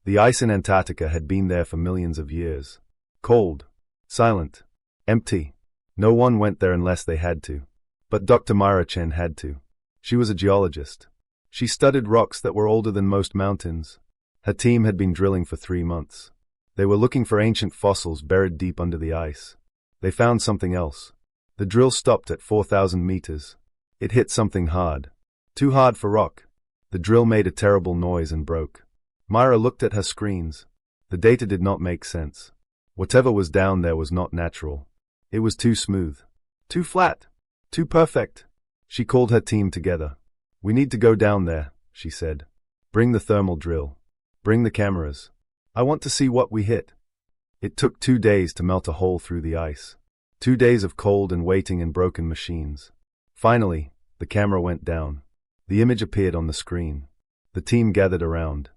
The ice in Antarctica had been there for millions of years. Cold, silent, empty. No one went there unless they had to. But Dr. Myra Chen had to. She was a geologist. She studied rocks that were older than most mountains. Her team had been drilling for 3 months. They were looking for ancient fossils buried deep under the ice. They found something else. The drill stopped at 4,000 meters. It hit something hard. Too hard for rock. The drill made a terrible noise and broke. Myra looked at her screens. The data did not make sense. Whatever was down there was not natural. It was too smooth. Too flat. Too perfect. She called her team together. "We need to go down there," she said. "Bring the thermal drill. Bring the cameras. I want to see what we hit." It took 2 days to melt a hole through the ice. 2 days of cold and waiting and broken machines. Finally, the camera went down. The image appeared on the screen. The team gathered around.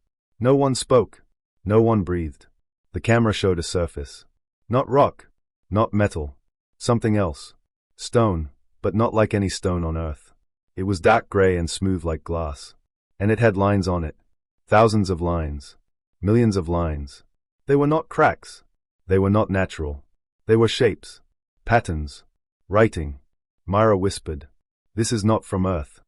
No one spoke. No one breathed. The camera showed a surface. Not rock. Not metal. Something else. Stone, but not like any stone on Earth. It was dark gray and smooth like glass. And it had lines on it. Thousands of lines. Millions of lines. They were not cracks. They were not natural. They were shapes. Patterns. Writing. Myra whispered, "This is not from Earth."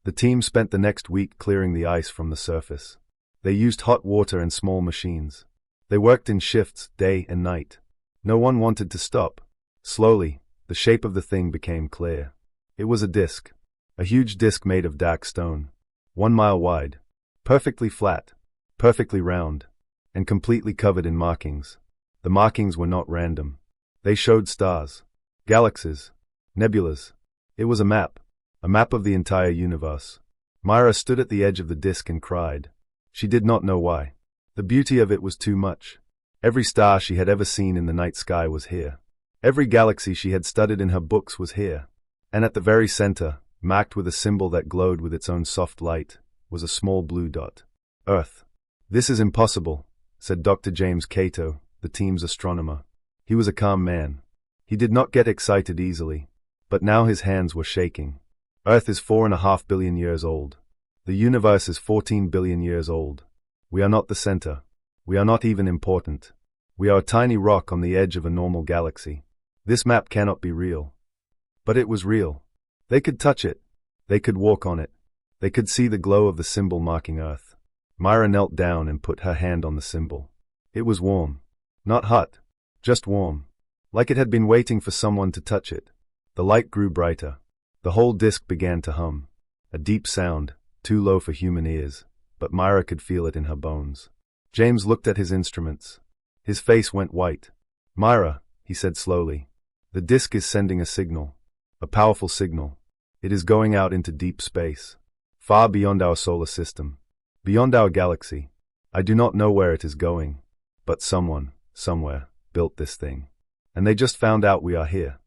The team spent the next week clearing the ice from the surface. They used hot water and small machines. They worked in shifts, day and night. No one wanted to stop. Slowly, the shape of the thing became clear. It was a disk. A huge disk made of dark stone. 1 mile wide. Perfectly flat. Perfectly round. And completely covered in markings. The markings were not random. They showed stars. Galaxies. Nebulas. It was a map. A map of the entire universe. Myra stood at the edge of the disk and cried. She did not know why. The beauty of it was too much. Every star she had ever seen in the night sky was here. Every galaxy she had studied in her books was here. And at the very center, marked with a symbol that glowed with its own soft light, was a small blue dot. Earth. "This is impossible," said Dr. James Cato, the team's astronomer. He was a calm man. He did not get excited easily. But now his hands were shaking. Earth is 4.5 billion years old. The universe is 14 billion years old. We are not the center. We are not even important. We are a tiny rock on the edge of a normal galaxy. This map cannot be real. But it was real. They could touch it. They could walk on it. They could see the glow of the symbol marking Earth. Myra knelt down and put her hand on the symbol. It was warm. Not hot. Just warm. Like it had been waiting for someone to touch it. The light grew brighter. The whole disk began to hum. A deep sound, too low for human ears, but Myra could feel it in her bones. James looked at his instruments. His face went white. "Myra," he said slowly, "the disk is sending a signal. A powerful signal. It is going out into deep space. Far beyond our solar system. Beyond our galaxy. I do not know where it is going. But someone, somewhere, built this thing. And they just found out we are here."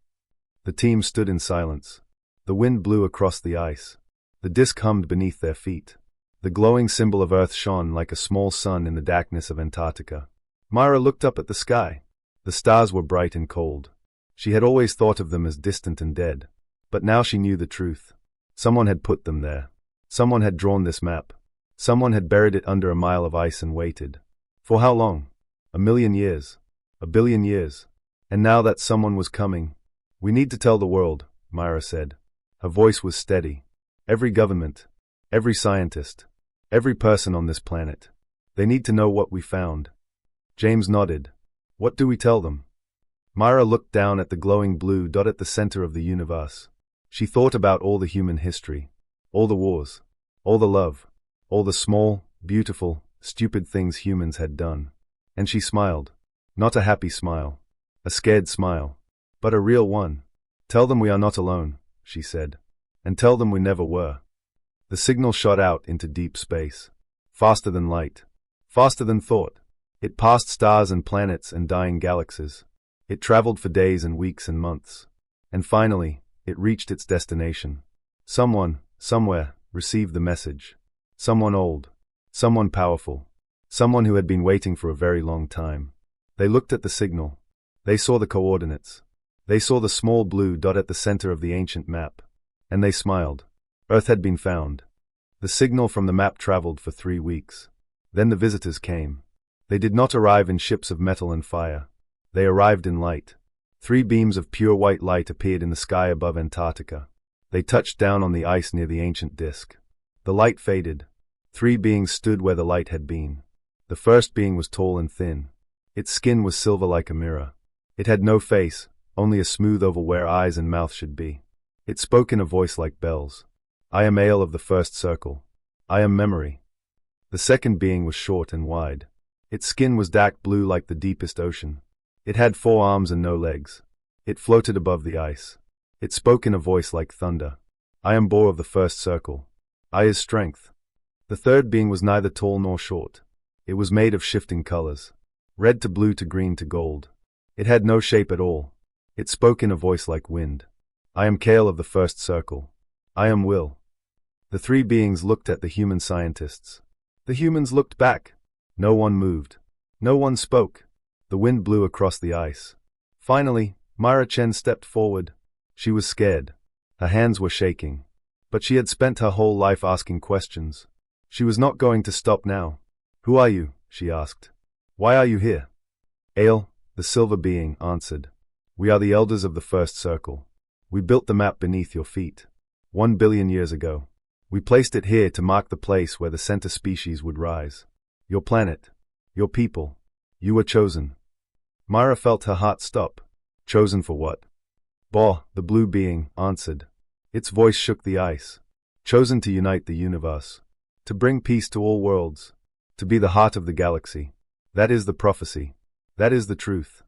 The team stood in silence. The wind blew across the ice. The disk hummed beneath their feet. The glowing symbol of Earth shone like a small sun in the darkness of Antarctica. Myra looked up at the sky. The stars were bright and cold. She had always thought of them as distant and dead. But now she knew the truth. Someone had put them there. Someone had drawn this map. Someone had buried it under a mile of ice and waited. For how long? 1,000,000 years. 1,000,000,000 years. And now that someone was coming. "We need to tell the world," Myra said. Her voice was steady. "Every government, every scientist, every person on this planet. They need to know what we found." James nodded. "What do we tell them?" Myra looked down at the glowing blue dot at the center of the universe. She thought about all the human history. All the wars. All the love. All the small, beautiful, stupid things humans had done. And she smiled. Not a happy smile. A scared smile. But a real one. "Tell them we are not alone," she said. "And tell them we never were." The signal shot out into deep space. Faster than light. Faster than thought. It passed stars and planets and dying galaxies. It traveled for days and weeks and months. And finally, it reached its destination. Someone, somewhere, received the message. Someone old. Someone powerful. Someone who had been waiting for a very long time. They looked at the signal. They saw the coordinates. They saw the small blue dot at the center of the ancient map. And they smiled. Earth had been found. The signal from the map traveled for 3 weeks. Then the visitors came. They did not arrive in ships of metal and fire. They arrived in light. 3 beams of pure white light appeared in the sky above Antarctica. They touched down on the ice near the ancient disk. The light faded. 3 beings stood where the light had been. The first being was tall and thin. Its skin was silver like a mirror. It had no face, only a smooth oval where eyes and mouth should be. It spoke in a voice like bells. I am Ale of the first circle. I am memory. The second being was short and wide. Its skin was dark blue like the deepest ocean. It had 4 arms and no legs. It floated above the ice. It spoke in a voice like thunder. I am Boar of the first circle. I is strength. The third being was neither tall nor short. It was made of shifting colors. Red to blue to green to gold. It had no shape at all. It spoke in a voice like wind. I am Kale of the first circle. I am Will. The 3 beings looked at the human scientists. The humans looked back. No one moved. No one spoke. The wind blew across the ice. Finally, Myra Chen stepped forward. She was scared. Her hands were shaking. But she had spent her whole life asking questions. She was not going to stop now. Who are you? She asked. Why are you here? Ale, the silver being, answered. We are the elders of the first circle. We built the map beneath your feet. 1 billion years ago. We placed it here to mark the place where the center species would rise. Your planet. Your people. You were chosen. Myra felt her heart stop. Chosen for what? Ba, the blue being, answered. Its voice shook the ice. Chosen to unite the universe. To bring peace to all worlds. To be the heart of the galaxy. That is the prophecy. That is the truth.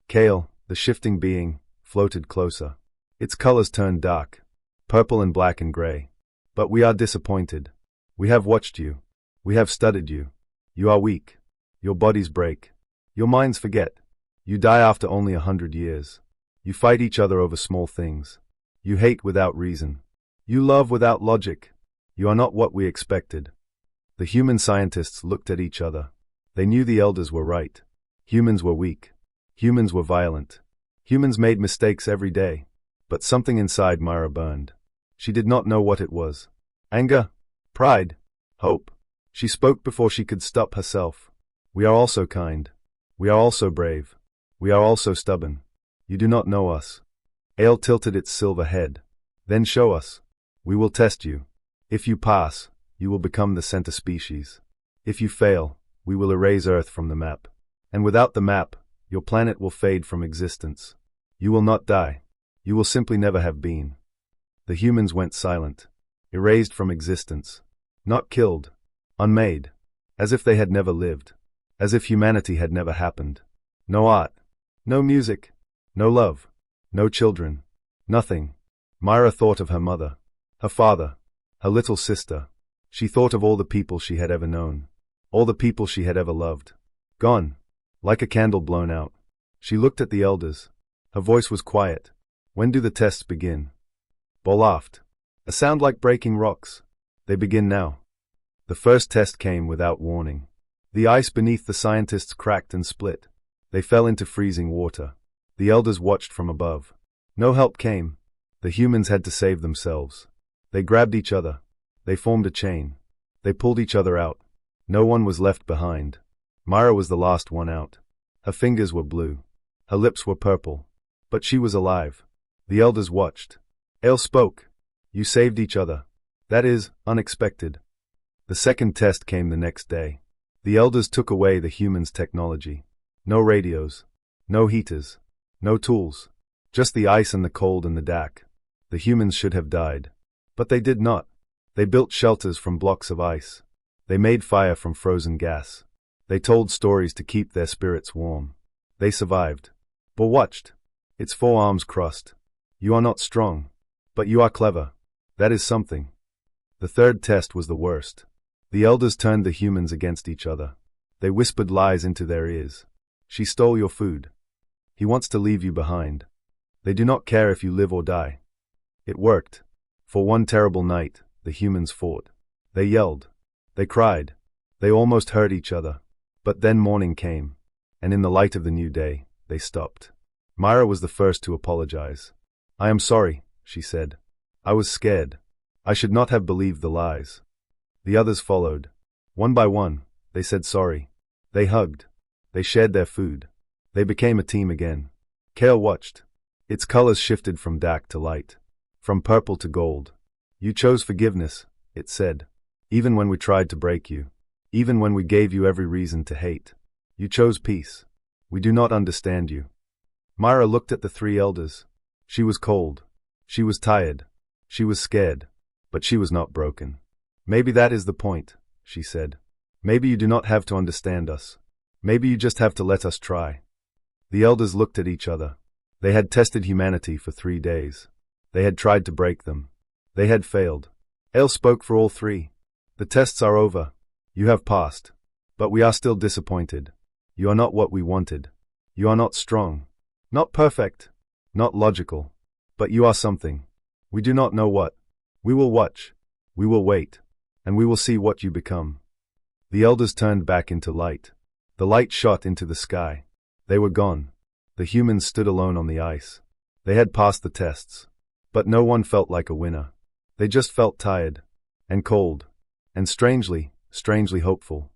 Kale, the shifting being, floated closer. Its colors turned dark. Purple and black and gray. But we are disappointed. We have watched you. We have studied you. You are weak. Your bodies break. Your minds forget. You die after only 100 years. You fight each other over small things. You hate without reason. You love without logic. You are not what we expected. The human scientists looked at each other. They knew the elders were right. Humans were weak. Humans were violent. Humans made mistakes every day. But something inside Myra burned. She did not know what it was. Anger? Pride? Hope? She spoke before she could stop herself. We are also kind. We are also brave. We are also stubborn. You do not know us. Ale tilted its silver head. Then show us. We will test you. If you pass, you will become the center species. If you fail, we will erase Earth from the map. And without the map, your planet will fade from existence. You will not die. You will simply never have been. The humans went silent. Erased from existence. Not killed. Unmade. As if they had never lived. As if humanity had never happened. No art. No music. No love. No children. Nothing. Myra thought of her mother. Her father. Her little sister. She thought of all the people she had ever known. All the people she had ever loved. Gone. Like a candle blown out. She looked at the elders. Her voice was quiet. When do the tests begin? Bo laughed. A sound like breaking rocks. They begin now. The first test came without warning. The ice beneath the scientists cracked and split. They fell into freezing water. The elders watched from above. No help came. The humans had to save themselves. They grabbed each other. They formed a chain. They pulled each other out. No one was left behind. Myra was the last one out. Her fingers were blue. Her lips were purple. But she was alive. The elders watched. Ale spoke. You saved each other. That is, unexpected. The second test came the next day. The elders took away the humans' technology. No radios. No heaters. No tools. Just the ice and the cold and the dark. The humans should have died. But they did not. They built shelters from blocks of ice. They made fire from frozen gas. They told stories to keep their spirits warm. They survived. But watched. Its 4 arms crossed. You are not strong. But you are clever. That is something. The third test was the worst. The elders turned the humans against each other. They whispered lies into their ears. She stole your food. He wants to leave you behind. They do not care if you live or die. It worked. For one terrible night, the humans fought. They yelled. They cried. They almost hurt each other. But then morning came. And in the light of the new day, they stopped. Myra was the first to apologize. I am sorry, she said. I was scared. I should not have believed the lies. The others followed. One by one, they said sorry. They hugged. They shared their food. They became a team again. Kale watched. Its colors shifted from dark to light, from purple to gold. You chose forgiveness, it said. Even when we tried to break you. Even when we gave you every reason to hate. You chose peace. We do not understand you. Myra looked at the three elders. She was cold. She was tired. She was scared. But she was not broken. Maybe that is the point, she said. Maybe you do not have to understand us. Maybe you just have to let us try. The elders looked at each other. They had tested humanity for 3 days. They had tried to break them. They had failed. Ale spoke for all three. The tests are over. You have passed. But we are still disappointed. You are not what we wanted. You are not strong. Not perfect. Not logical. But you are something. We do not know what. We will watch. We will wait. And we will see what you become. The elders turned back into light. The light shot into the sky. They were gone. The humans stood alone on the ice. They had passed the tests. But no one felt like a winner. They just felt tired. And cold. And strangely hopeful.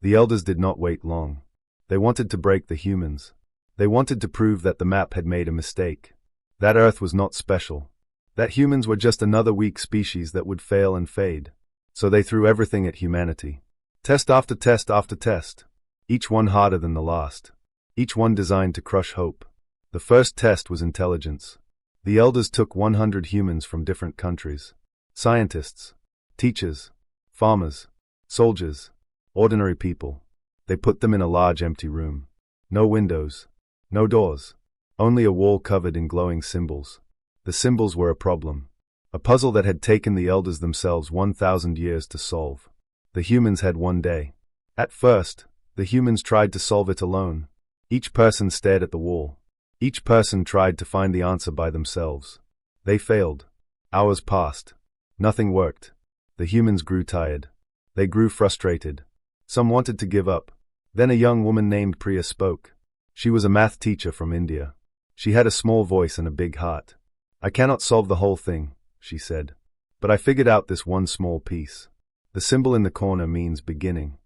The elders did not wait long. They wanted to break the humans. They wanted to prove that the map had made a mistake. That Earth was not special. That humans were just another weak species that would fail and fade. So they threw everything at humanity. Test after test after test. Each one harder than the last. Each one designed to crush hope. The first test was intelligence. The elders took 100 humans from different countries. Scientists, teachers, farmers, soldiers, ordinary people. They put them in a large empty room. No windows. No doors. Only a wall covered in glowing symbols. The symbols were a problem. A puzzle that had taken the elders themselves 1,000 years to solve. The humans had 1 day. At first, the humans tried to solve it alone. Each person stared at the wall. Each person tried to find the answer by themselves. They failed. Hours passed. Nothing worked. The humans grew tired. They grew frustrated. Some wanted to give up. Then a young woman named Priya spoke. She was a math teacher from India. She had a small voice and a big heart. I cannot solve the whole thing, she said. But I figured out this one small piece. The symbol in the corner means beginning.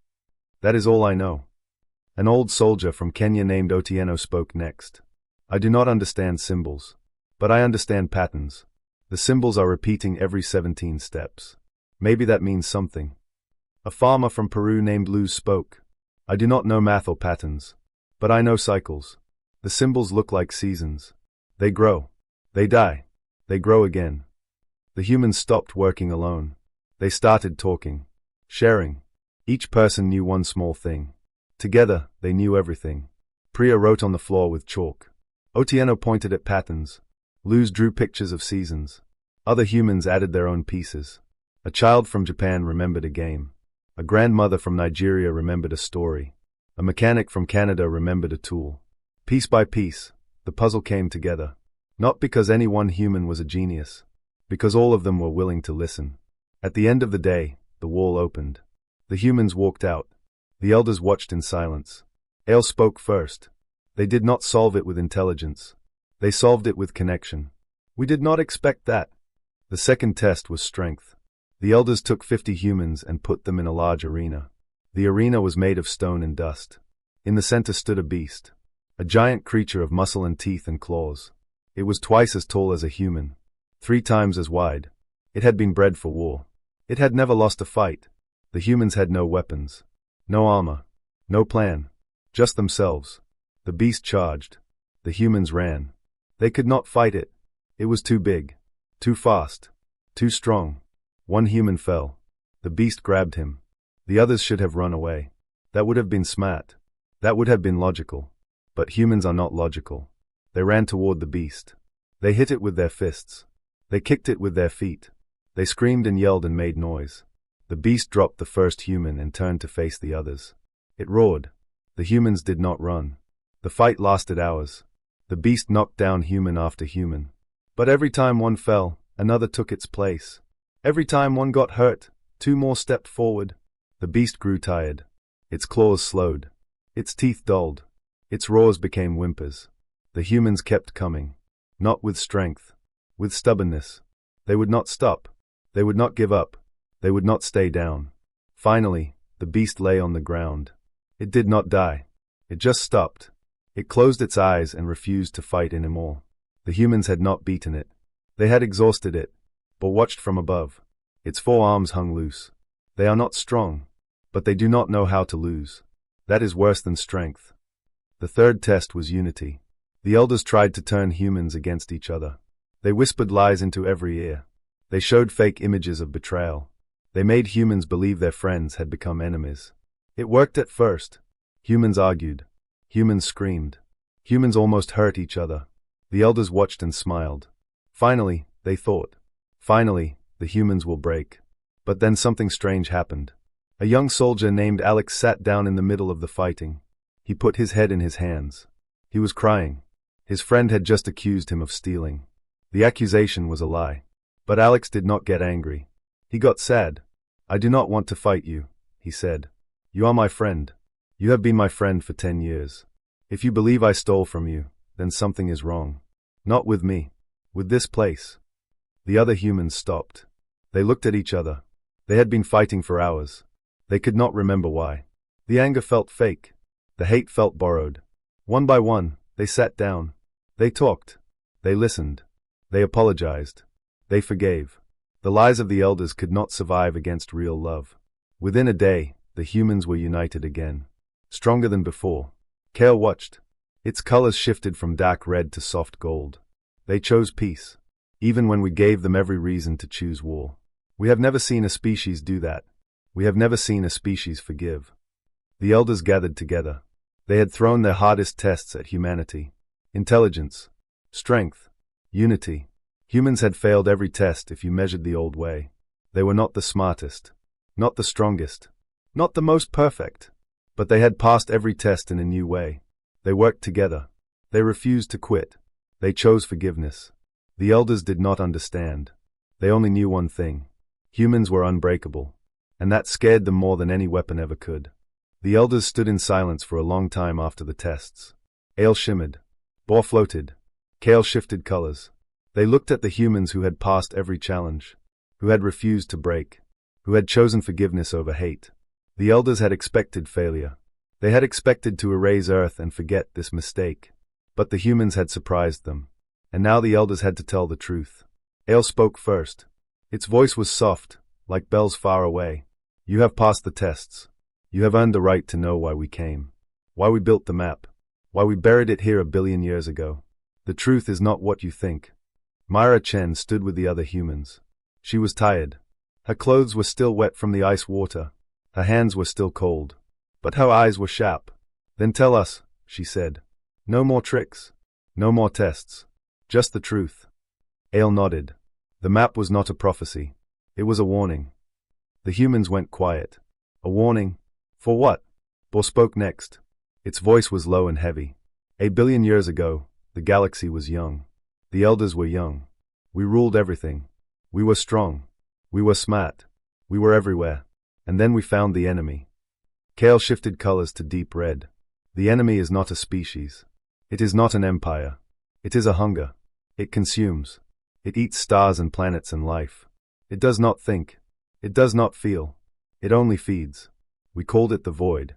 That is all I know. An old soldier from Kenya named Otieno spoke next. I do not understand symbols. But I understand patterns. The symbols are repeating every 17 steps. Maybe that means something. A farmer from Peru named Luz spoke. I do not know math or patterns. But I know cycles. The symbols look like seasons. They grow. They die. They grow again. The humans stopped working alone. They started talking. Sharing. Each person knew one small thing. Together, they knew everything. Priya wrote on the floor with chalk. Otieno pointed at patterns. Luz drew pictures of seasons. Other humans added their own pieces. A child from Japan remembered a game. A grandmother from Nigeria remembered a story. A mechanic from Canada remembered a tool. Piece by piece, the puzzle came together. Not because any one human was a genius. Because all of them were willing to listen. At the end of the day, the wall opened. The humans walked out. The elders watched in silence. Ale spoke first. They did not solve it with intelligence. They solved it with connection. We did not expect that. The second test was strength. The elders took 50 humans and put them in a large arena. The arena was made of stone and dust. In the center stood a beast. A giant creature of muscle and teeth and claws. It was twice as tall as a human. 3 times as wide. It had been bred for war. It had never lost a fight. The humans had no weapons. No armor. No plan. Just themselves. The beast charged. The humans ran. They could not fight it. It was too big. Too fast. Too strong. One human fell. The beast grabbed him. The others should have run away. That would have been smart. That would have been logical. But humans are not logical. They ran toward the beast. They hit it with their fists. They kicked it with their feet. They screamed and yelled and made noise. The beast dropped the first human and turned to face the others. It roared. The humans did not run. The fight lasted hours. The beast knocked down human after human. But every time one fell, another took its place. Every time one got hurt, 2 more stepped forward. The beast grew tired. Its claws slowed. Its teeth dulled. Its roars became whimpers. The humans kept coming. Not with strength. With stubbornness. They would not stop. They would not give up. They would not stay down. Finally, the beast lay on the ground. It did not die. It just stopped. It closed its eyes and refused to fight anymore. The humans had not beaten it. They had exhausted it, but watched from above. Its 4 arms hung loose. They are not strong, but they do not know how to lose. That is worse than strength. The third test was unity. The elders tried to turn humans against each other. They whispered lies into every ear. They showed fake images of betrayal. They made humans believe their friends had become enemies. It worked at first. Humans argued. Humans screamed. Humans almost hurt each other. The elders watched and smiled. Finally, they thought. Finally, the humans will break. But then something strange happened. A young soldier named Alex sat down in the middle of the fighting. He put his head in his hands. He was crying. His friend had just accused him of stealing. The accusation was a lie. But Alex did not get angry. He got sad. "I do not want to fight you," he said. "You are my friend. You have been my friend for 10 years. If you believe I stole from you, then something is wrong. Not with me. With this place." The other humans stopped. They looked at each other. They had been fighting for hours. They could not remember why. The anger felt fake. The hate felt borrowed. One by one, they sat down. They talked. They listened. They apologized. They forgave. The lies of the elders could not survive against real love. Within a day, the humans were united again. Stronger than before. Kale watched. Its colors shifted from dark red to soft gold. They chose peace, even when we gave them every reason to choose war. We have never seen a species do that. We have never seen a species forgive. The elders gathered together. They had thrown their hardest tests at humanity. Intelligence, strength, unity. Humans had failed every test if you measured the old way. They were not the smartest, not the strongest, not the most perfect, but they had passed every test in a new way. They worked together. They refused to quit. They chose forgiveness. The elders did not understand. They only knew one thing. Humans were unbreakable, and that scared them more than any weapon ever could. The elders stood in silence for a long time after the tests. Ale shimmered. Boar floated. Kale shifted colors. They looked at the humans who had passed every challenge, who had refused to break, who had chosen forgiveness over hate. The elders had expected failure. They had expected to erase Earth and forget this mistake. But the humans had surprised them. And now the elders had to tell the truth. Ale spoke first. Its voice was soft, like bells far away. "You have passed the tests. You have earned the right to know why we came. Why we built the map. Why we buried it here 1,000,000,000 years ago. The truth is not what you think." Myra Chen stood with the other humans. She was tired. Her clothes were still wet from the ice water. Her hands were still cold. But her eyes were sharp. "Then tell us," she said. "No more tricks. No more tests. Just the truth." Ale nodded. The map was not a prophecy. It was a warning. The humans went quiet. A warning? For what? Bo spoke next. Its voice was low and heavy. 1,000,000,000 years ago, the galaxy was young. The elders were young. We ruled everything. We were strong. We were smart. We were everywhere. And then we found the enemy. Kale shifted colors to deep red. The enemy is not a species. It is not an empire. It is a hunger. It consumes. It eats stars and planets and life. It does not think. It does not feel. It only feeds. We called it the void.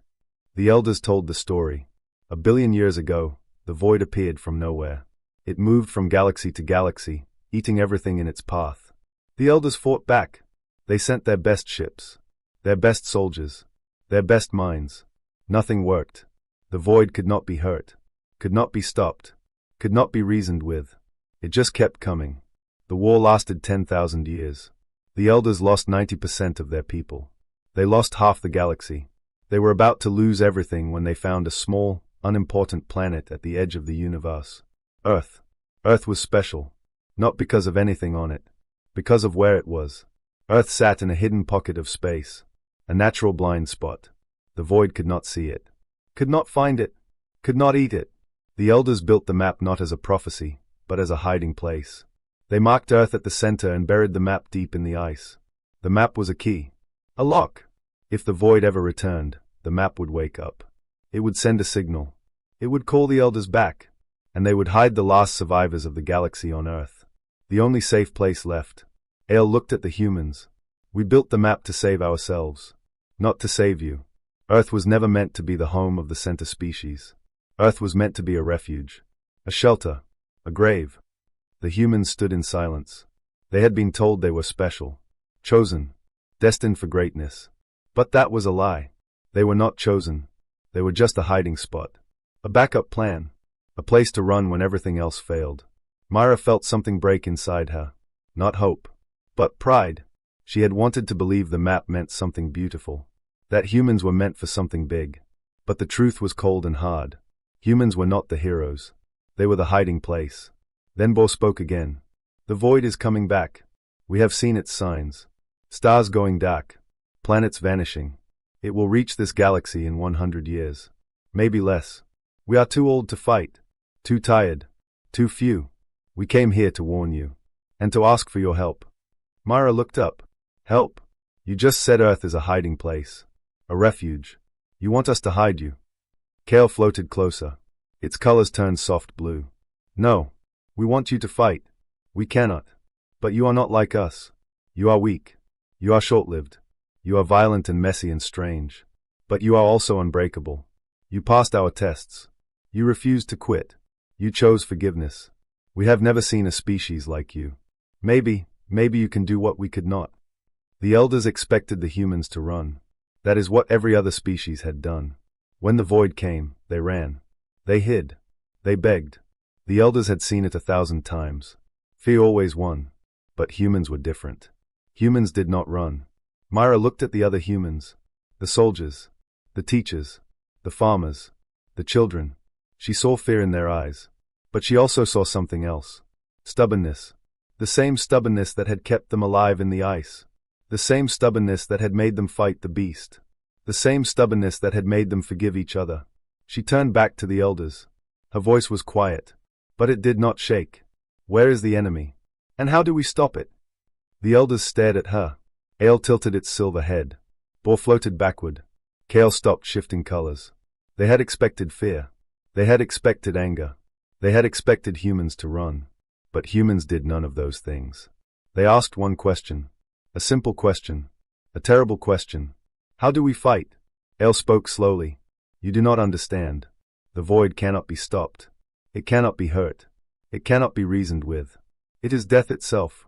The elders told the story. 1,000,000,000 years ago, the void appeared from nowhere. It moved from galaxy to galaxy, eating everything in its path. The elders fought back. They sent their best ships, their best soldiers, their best minds. Nothing worked. The void could not be hurt, could not be stopped, could not be reasoned with. It just kept coming. The war lasted 10,000 years. The elders lost 90% of their people. They lost half the galaxy. They were about to lose everything when they found a small, unimportant planet at the edge of the universe. Earth. Earth was special. Not because of anything on it. Because of where it was. Earth sat in a hidden pocket of space. A natural blind spot. The void could not see it. Could not find it. Could not eat it. The elders built the map not as a prophecy, but as a hiding place. They marked Earth at the center and buried the map deep in the ice. The map was a key. A lock. If the void ever returned, the map would wake up. It would send a signal. It would call the elders back. And they would hide the last survivors of the galaxy on Earth. The only safe place left. Ale looked at the humans. We built the map to save ourselves. Not to save you. Earth was never meant to be the home of the center species. Earth was meant to be a refuge, a shelter, a grave. The humans stood in silence. They had been told they were special, chosen, destined for greatness. But that was a lie. They were not chosen. They were just a hiding spot, a backup plan, a place to run when everything else failed. Myra felt something break inside her. Not hope, but pride. She had wanted to believe the map meant something beautiful, that humans were meant for something big. But the truth was cold and hard. Humans were not the heroes. They were the hiding place. Then Bo spoke again. The void is coming back. We have seen its signs. Stars going dark. Planets vanishing. It will reach this galaxy in 100 years. Maybe less. We are too old to fight. Too tired. Too few. We came here to warn you. And to ask for your help. Myra looked up. Help? You just said Earth is a hiding place. A refuge. You want us to hide you? Kale floated closer. Its colors turned soft blue. No. We want you to fight. We cannot. But you are not like us. You are weak. You are short-lived. You are violent and messy and strange. But you are also unbreakable. You passed our tests. You refused to quit. You chose forgiveness. We have never seen a species like you. Maybe you can do what we could not. The elders expected the humans to run. That is what every other species had done. When the void came, they ran. They hid. They begged. The elders had seen it 1,000 times. Fear always won. But humans were different. Humans did not run. Myra looked at the other humans. The soldiers. The teachers. The farmers. The children. She saw fear in their eyes. But she also saw something else. Stubbornness. The same stubbornness that had kept them alive in the ice. The same stubbornness that had made them fight the beast. The same stubbornness that had made them forgive each other. She turned back to the elders. Her voice was quiet. But it did not shake. Where is the enemy? And how do we stop it? The elders stared at her. Ale tilted its silver head. Boar floated backward. Kale stopped shifting colors. They had expected fear. They had expected anger. They had expected humans to run. But humans did none of those things. They asked one question. A simple question. A terrible question. How do we fight? Ale spoke slowly. You do not understand. The void cannot be stopped. It cannot be hurt. It cannot be reasoned with. It is death itself.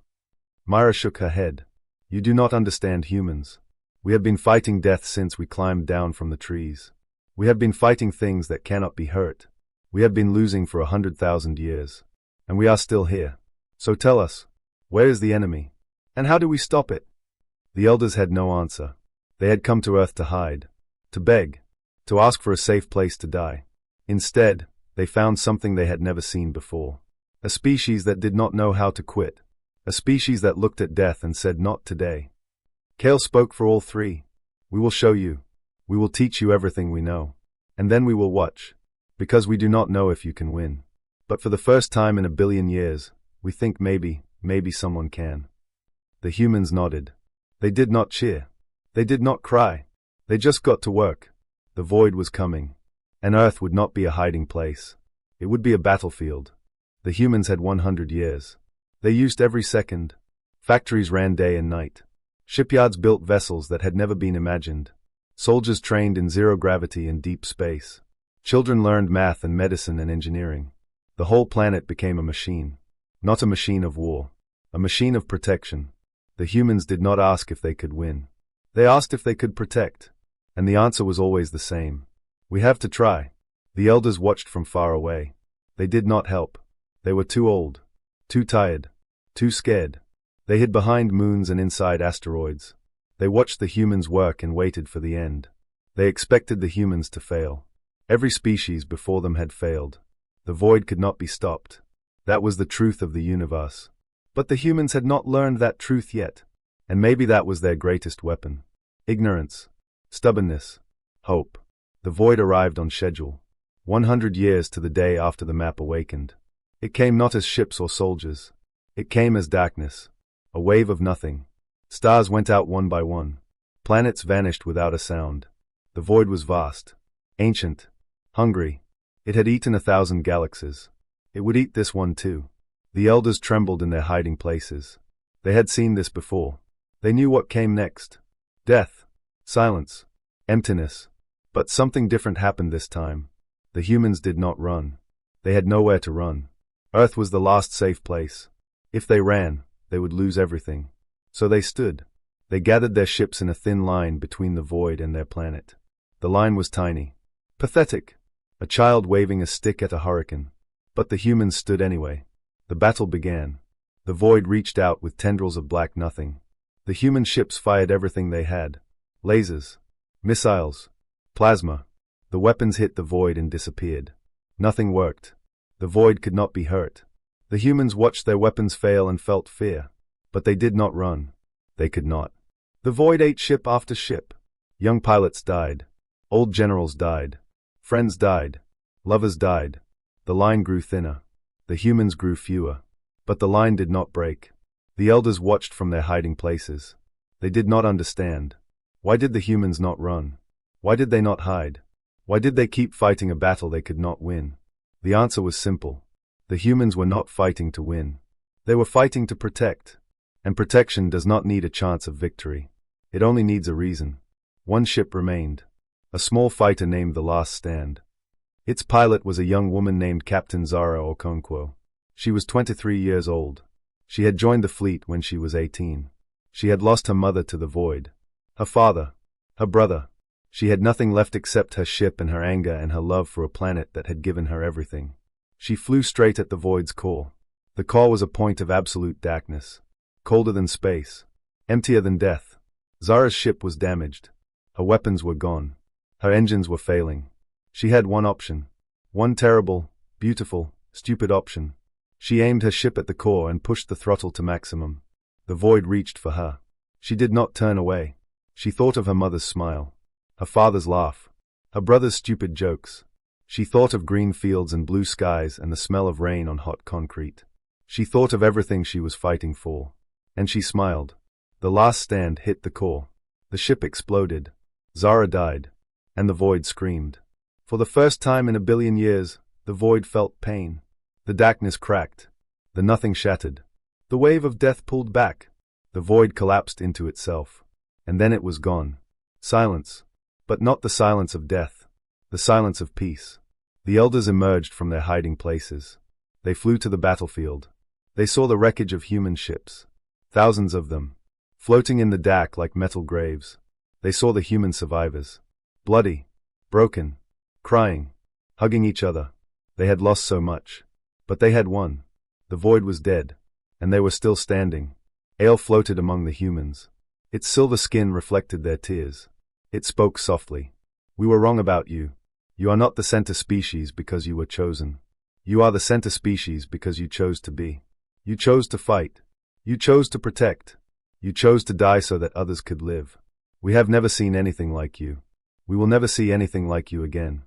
Myra shook her head. You do not understand humans. We have been fighting death since we climbed down from the trees. We have been fighting things that cannot be hurt. We have been losing for 100,000 years. And we are still here. So tell us, where is the enemy? And how do we stop it? The elders had no answer. They had come to Earth to hide, to beg, to ask for a safe place to die. Instead, they found something they had never seen before. A species that did not know how to quit. A species that looked at death and said, not today. Kale spoke for all three. We will show you. We will teach you everything we know. And then we will watch. Because we do not know if you can win. But for the first time in 1 billion years, we think maybe someone can. The humans nodded. They did not cheer. They did not cry. They just got to work. The void was coming. And Earth would not be a hiding place. It would be a battlefield. The humans had 100 years. They used every second. Factories ran day and night. Shipyards built vessels that had never been imagined. Soldiers trained in zero gravity and deep space. Children learned math and medicine and engineering. The whole planet became a machine. Not a machine of war. A machine of protection. The humans did not ask if they could win. They asked if they could protect. And the answer was always the same. We have to try. The elders watched from far away. They did not help. They were too old. Too tired. Too scared. They hid behind moons and inside asteroids. They watched the humans work and waited for the end. They expected the humans to fail. Every species before them had failed. The void could not be stopped. That was the truth of the universe. But the humans had not learned that truth yet. And maybe that was their greatest weapon. Ignorance. Stubbornness. Hope. The void arrived on schedule. 100 years to the day after the map awakened. It came not as ships or soldiers. It came as darkness. A wave of nothing. Stars went out one by one. Planets vanished without a sound. The void was vast. Ancient. Hungry. It had eaten 1,000 galaxies. It would eat this one too. The elders trembled in their hiding places. They had seen this before. They knew what came next. Death. Silence. Emptiness. But something different happened this time. The humans did not run. They had nowhere to run. Earth was the last safe place. If they ran, they would lose everything. So they stood. They gathered their ships in a thin line between the void and their planet. The line was tiny. Pathetic. A child waving a stick at a hurricane. But the humans stood anyway. The battle began. The void reached out with tendrils of black nothing. The human ships fired everything they had. Lasers. Missiles. Plasma. The weapons hit the void and disappeared. Nothing worked. The void could not be hurt. The humans watched their weapons fail and felt fear. But they did not run. They could not. The void ate ship after ship. Young pilots died. Old generals died. Friends died. Lovers died. The line grew thinner. The humans grew fewer. But the line did not break. The elders watched from their hiding places. They did not understand. Why did the humans not run? Why did they not hide? Why did they keep fighting a battle they could not win? The answer was simple. The humans were not fighting to win. They were fighting to protect. And protection does not need a chance of victory. It only needs a reason. One ship remained. A small fighter named the Last Stand. Its pilot was a young woman named Captain Zara Okonkwo. She was 23 years old. She had joined the fleet when she was 18. She had lost her mother to the void. Her father. Her brother. She had nothing left except her ship and her anger and her love for a planet that had given her everything. She flew straight at the void's core. The core was a point of absolute darkness. Colder than space. Emptier than death. Zara's ship was damaged. Her weapons were gone. Her engines were failing. She had one option. One terrible, beautiful, stupid option. She aimed her ship at the core and pushed the throttle to maximum. The void reached for her. She did not turn away. She thought of her mother's smile. Her father's laugh. Her brother's stupid jokes. She thought of green fields and blue skies and the smell of rain on hot concrete. She thought of everything she was fighting for. And she smiled. The last stand hit the core. The ship exploded. Zara died. And the void screamed. For the first time in a billion years, the void felt pain. The darkness cracked. The nothing shattered. The wave of death pulled back. The void collapsed into itself. And then it was gone. Silence. But not the silence of death. The silence of peace. The elders emerged from their hiding places. They flew to the battlefield. They saw the wreckage of human ships. Thousands of them. Floating in the dark like metal graves. They saw the human survivors. Bloody. Broken. Crying. Hugging each other. They had lost so much. But they had won. The void was dead. And they were still standing. Ale floated among the humans. Its silver skin reflected their tears. It spoke softly. We were wrong about you. You are not the center species because you were chosen. You are the center species because you chose to be. You chose to fight. You chose to protect. You chose to die so that others could live. We have never seen anything like you. We will never see anything like you again.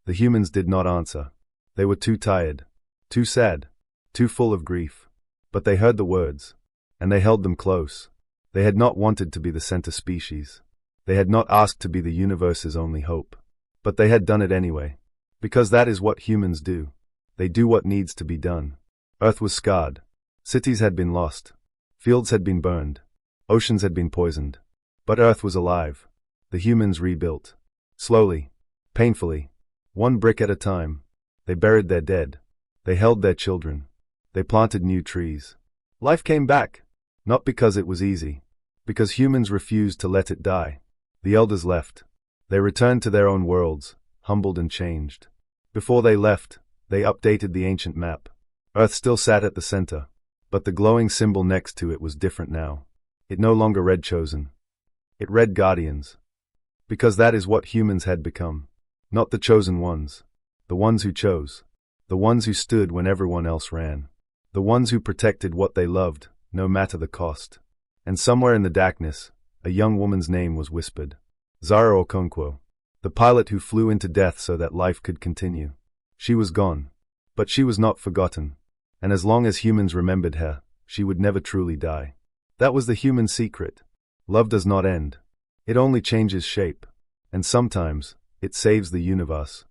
The humans did not answer. They were too tired. Too sad. Too full of grief. But they heard the words. And they held them close. They had not wanted to be the center species. They had not asked to be the universe's only hope. But they had done it anyway. Because that is what humans do. They do what needs to be done. Earth was scarred. Cities had been lost. Fields had been burned. Oceans had been poisoned. But Earth was alive. The humans rebuilt. Slowly. Painfully. One brick at a time. They buried their dead. They held their children. They planted new trees. Life came back. Not because it was easy. Because humans refused to let it die. The elders left. They returned to their own worlds, humbled and changed. Before they left, they updated the ancient map. Earth still sat at the center. But the glowing symbol next to it was different now. It no longer read chosen. It read guardians. Because that is what humans had become. Not the chosen ones. The ones who chose. The ones who stood when everyone else ran. The ones who protected what they loved, no matter the cost. And somewhere in the darkness, a young woman's name was whispered. Zara Okonkwo. The pilot who flew into death so that life could continue. She was gone. But she was not forgotten. And as long as humans remembered her, she would never truly die. That was the human secret. Love does not end. It only changes shape. And sometimes, it saves the universe.